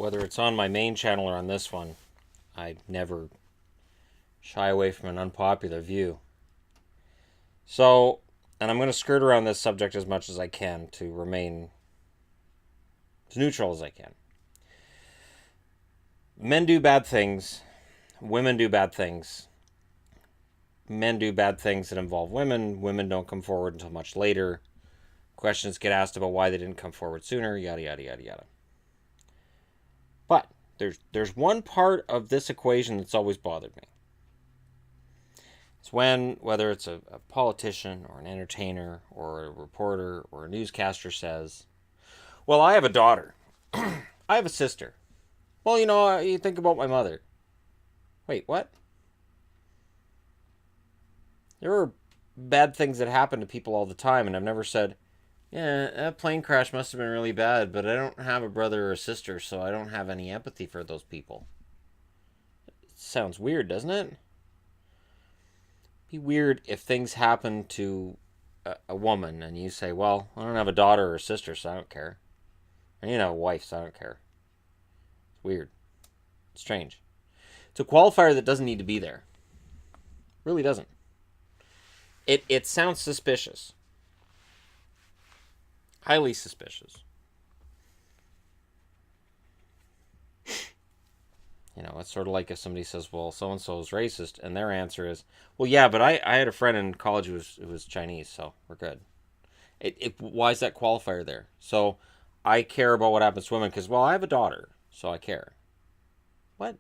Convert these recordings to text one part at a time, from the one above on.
whether it's on my main channel or on this one, I never shy away from an unpopular view. So, and I'm going to skirt around this subject as much as I can to remain as neutral as I can. Men do bad things, women do bad things. Men do bad things that involve women. Women don't come forward until much later. Questions get asked about why they didn't come forward sooner, yada, yada, yada, yada. But there's one part of this equation that's always bothered me. It's when, whether it's a politician or an entertainer or a reporter or a newscaster says, well, I have a daughter. I have a sister. Well, you think about my mother. Wait, what? There are bad things that happen to people all the time, and I've never said, yeah, that plane crash must have been really bad, but I don't have a brother or a sister, so I don't have any empathy for those people. It sounds weird, doesn't it? It'd be weird if things happen to a woman and you say, well, I don't have a daughter or a sister, so I don't care. And you know, a wife, so I don't care. It's weird. It's strange. It's a qualifier that doesn't need to be there. Really doesn't. It sounds suspicious. Highly suspicious. It's sort of like if somebody says, well, so-and-so is racist, and their answer is, well, yeah, but I had a friend in college who was Chinese, so we're good. Why is that qualifier there? So I care about what happens to women because, well, I have a daughter, so I care. What?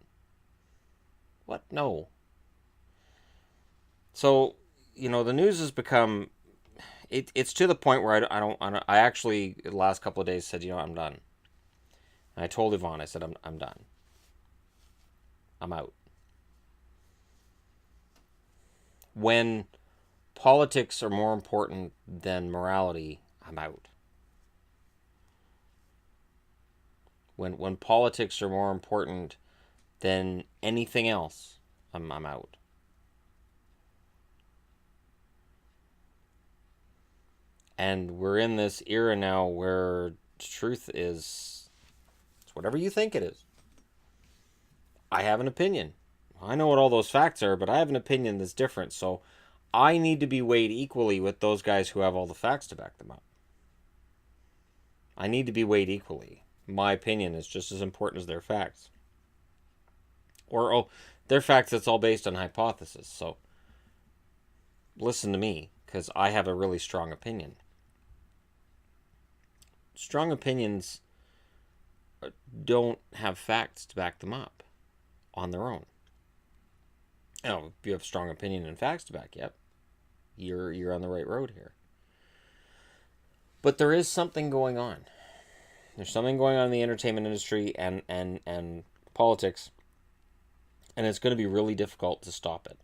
What? No. So, the news has become, it's to the point where I actually, the last couple of days said, I'm done. And I told Yvonne, I said, I'm done. I'm out. When politics are more important than morality, I'm out. When politics are more important than anything else, I'm out. And we're in this era now where truth is, it's whatever you think it is. I have an opinion. I know what all those facts are, but I have an opinion that's different. So I need to be weighed equally with those guys who have all the facts to back them up. I need to be weighed equally. My opinion is just as important as their facts. Or, their facts, it's all based on hypothesis. So listen to me, because I have a really strong opinion. Strong opinions don't have facts to back them up on their own. If you have strong opinion and facts to back you up, you're on the right road here. But there is something going on. There's something going on in the entertainment industry and politics, and it's going to be really difficult to stop it.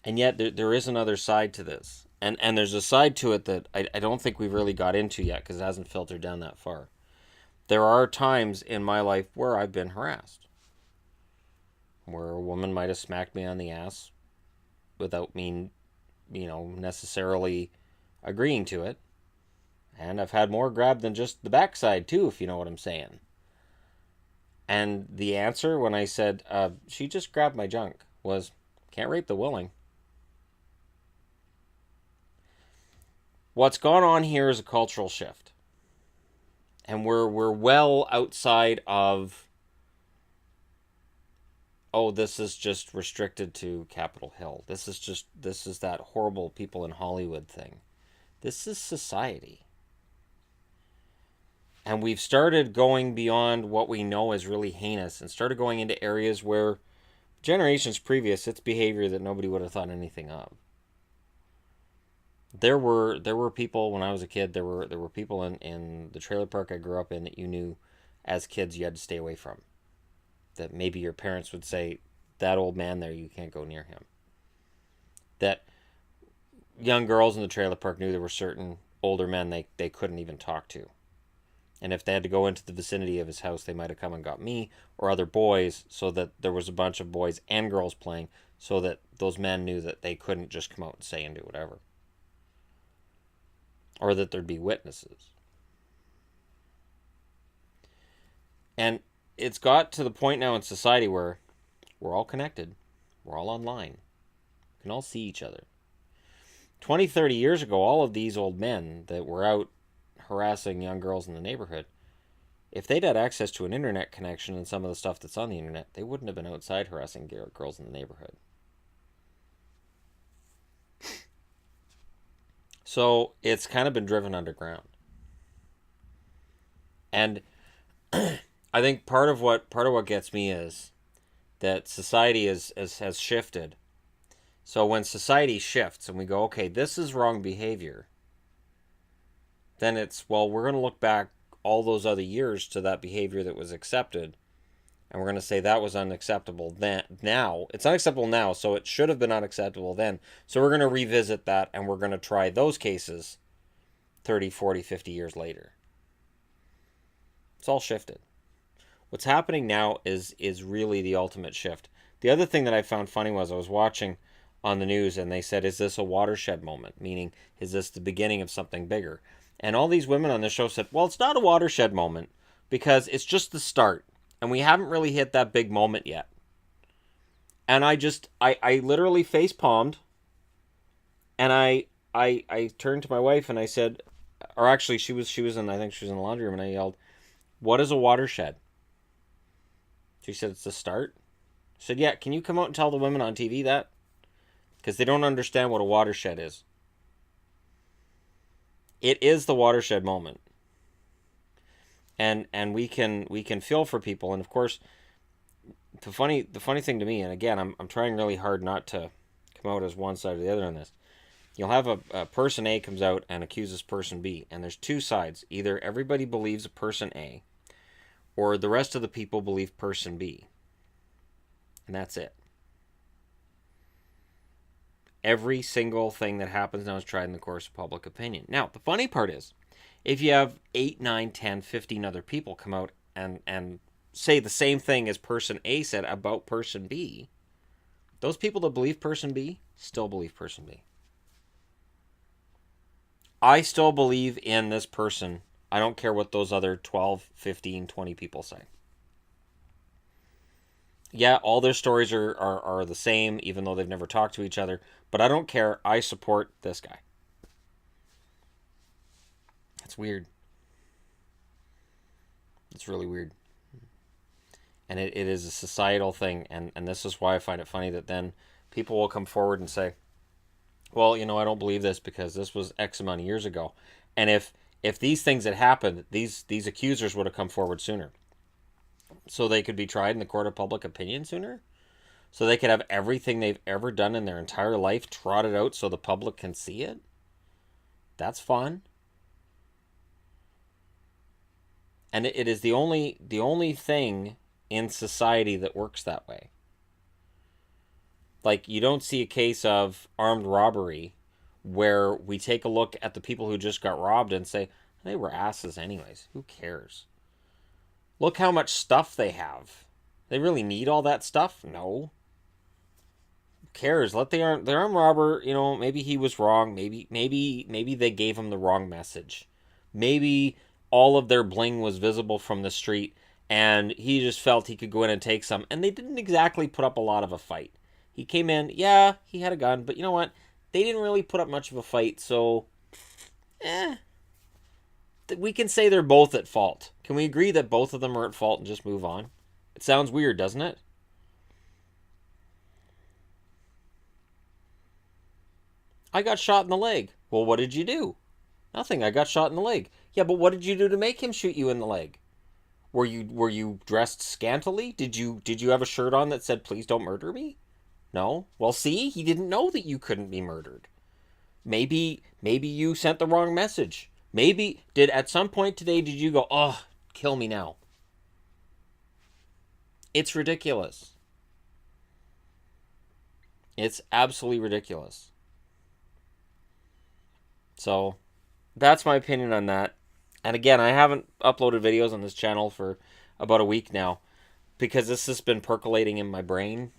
And yet there is another side to this. And there's a side to it that I don't think we've really got into yet because it hasn't filtered down that far. There are times in my life where I've been harassed. Where a woman might have smacked me on the ass without me, necessarily agreeing to it. And I've had more grab than just the backside too, if you know what I'm saying. And the answer when I said, she just grabbed my junk, was, can't rape the willing. What's gone on here is a cultural shift. And we're well outside of, this is just restricted to Capitol Hill. This is that horrible people in Hollywood thing. This is society. And we've started going beyond what we know is really heinous and started going into areas where generations previous, it's behavior that nobody would have thought anything of. There were people when I was a kid, there were people in the trailer park I grew up in that you knew as kids you had to stay away from. That maybe your parents would say, that old man there, you can't go near him. That young girls in the trailer park knew there were certain older men they couldn't even talk to. And if they had to go into the vicinity of his house, they might have come and got me or other boys, so that there was a bunch of boys and girls playing, so that those men knew that they couldn't just come out and say and do whatever. Or that there'd be witnesses. And it's got to the point now in society where we're all connected. We're all online. We can all see each other. 20, 30 years ago, all of these old men that were out harassing young girls in the neighborhood, if they'd had access to an internet connection and some of the stuff that's on the internet, they wouldn't have been outside harassing girls in the neighborhood. So it's kind of been driven underground. And I think part of what gets me is that society has shifted. So when society shifts and we go, okay, this is wrong behavior, then it's, well, we're going to look back all those other years to that behavior that was accepted, and we're going to say that was unacceptable then. Now it's unacceptable now, so it should have been unacceptable then. So we're going to revisit that, and we're going to try those cases 30, 40, 50 years later. It's all shifted. What's happening now is really the ultimate shift. The other thing that I found funny was I was watching on the news, and they said, is this a watershed moment? Meaning, is this the beginning of something bigger? And all these women on the show said, well, it's not a watershed moment because it's just the start. And we haven't really hit that big moment yet. And I literally face palmed. And I turned to my wife and I said, or actually I think she was in the laundry room, and I yelled, what is a watershed? She said, it's the start. I said, yeah, can you come out and tell the women on TV that? Because they don't understand what a watershed is. It is the watershed moment. And we can feel for people. And of course, the funny thing to me, and again, I'm trying really hard not to come out as one side or the other on this. You'll have a person A comes out and accuses person B. And there's two sides. Either everybody believes a person A, or the rest of the people believe person B. And that's it. Every single thing that happens now is tried in the course of public opinion. Now, the funny part is, if you have 8, 9, 10, 15 other people come out and say the same thing as person A said about person B, those people that believe person B still believe person B. I still believe in this person. I don't care what those other 12, 15, 20 people say. Yeah, all their stories are the same, even though they've never talked to each other. But I don't care. I support this guy. That's weird. It's really weird. And it is a societal thing. And this is why I find it funny that then people will come forward and say, well, I don't believe this because this was X amount of years ago. And if these things had happened, these accusers would have come forward sooner. So they could be tried in the court of public opinion sooner? So they could have everything they've ever done in their entire life trotted out so the public can see it? That's fun. And it is the only thing in society that works that way. Like, you don't see a case of armed robbery where we take a look at the people who just got robbed and say, they were asses anyways. Who cares? Look how much stuff they have. They really need all that stuff? No. Who cares? Let the armed robber, maybe he was wrong. Maybe they gave him the wrong message. Maybe all of their bling was visible from the street and he just felt he could go in and take some. And they didn't exactly put up a lot of a fight. He came in, yeah, he had a gun, but you know what? They didn't really put up much of a fight, so we can say they're both at fault. Can we agree that both of them are at fault and just move on? It sounds weird, doesn't it? I got shot in the leg. Well, what did you do? Nothing. I got shot in the leg. Yeah, but what did you do to make him shoot you in the leg? Were you dressed scantily? Did you have a shirt on that said, please don't murder me? No? Well, see, he didn't know that you couldn't be murdered. Maybe you sent the wrong message. Maybe, at some point today, did you go, oh, kill me now? It's ridiculous. It's absolutely ridiculous. So, that's my opinion on that. And again, I haven't uploaded videos on this channel for about a week now because this has been percolating in my brain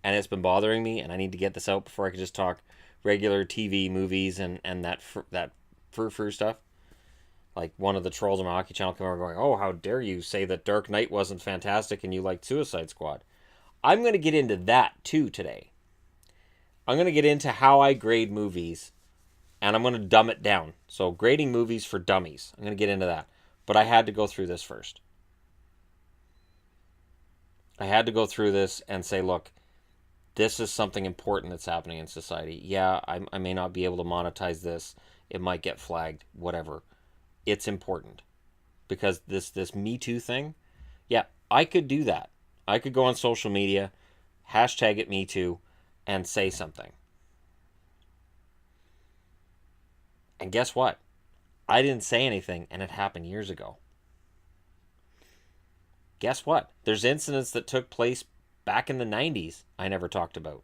and it's been bothering me, and I need to get this out before I can just talk regular TV, movies, and that frou-frou stuff. Like one of the trolls on my hockey channel come over going, "Oh, how dare you say that Dark Knight wasn't fantastic and you liked Suicide Squad?" I'm going to get into that too today. I'm going to get into how I grade movies, and I'm going to dumb it down. So grading movies for dummies. I'm going to get into that. But I had to go through this first. I had to go through this and say, look, this is something important that's happening in society. Yeah, I may not be able to monetize this. It might get flagged, whatever. It's important. Because this Me Too thing, yeah, I could do that. I could go on social media, hashtag it Me Too, and say something. And guess what? I didn't say anything, and it happened years ago. Guess what? There's incidents that took place back in the 90s I never talked about.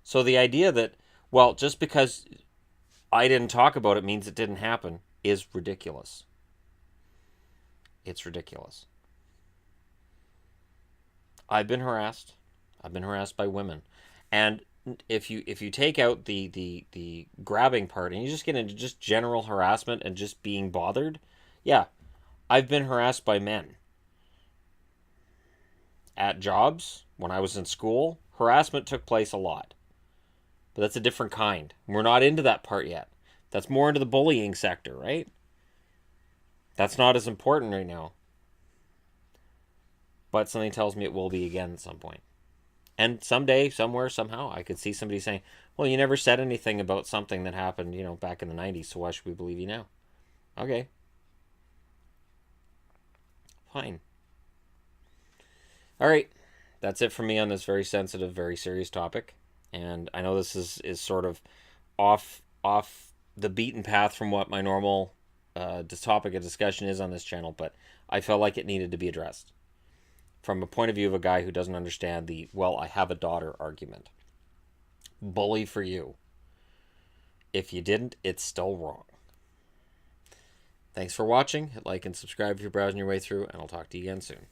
So the idea that, well, just because I didn't talk about it means it didn't happen is ridiculous. It's ridiculous. I've been harassed. I've been harassed by women. And if you take out the grabbing part and you just get into just general harassment and just being bothered, yeah, I've been harassed by men. At jobs, when I was in school, harassment took place a lot. But that's a different kind. We're not into that part yet. That's more into the bullying sector, right? That's not as important right now. But something tells me it will be again at some point. And someday, somewhere, somehow, I could see somebody saying, well, you never said anything about something that happened, back in the 90s, so why should we believe you now? Okay. Fine. All right. That's it for me on this very sensitive, very serious topic. And I know this is sort of off the beaten path from what my normal topic of discussion is on this channel, but I felt like it needed to be addressed from a point of view of a guy who doesn't understand the, well, I have a daughter argument. Bully for you. If you didn't, it's still wrong. Thanks for watching. Hit like and subscribe if you're browsing your way through, and I'll talk to you again soon.